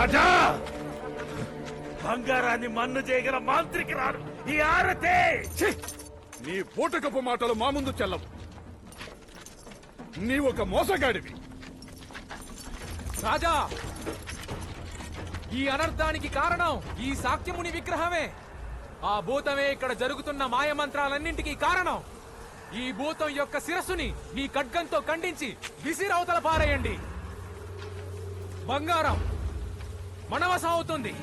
రాజా, బంగారాన్ని మన్ను చేయగల మాంత్రికి రాడు ఈ ఆరతే. ఛీ! నీ పూటకపు మాటలు మా ముందు చెల్లవు. నీవొక మోసగాడివి. రాజా, ఈ అనర్థానికి కారణం ఈ శాక్యముని విగ్రహమే. ఆ భూతమే ఇక్కడ జరుగుతున్న మాయమంత్రాలన్నింటికీ కారణం. ఈ భూతం యొక్క శిరస్సుని మీ ఖడ్గంతో ఖండించి విసిరవతల పారేయండి. బంగారం మనవశం అవుతుంది.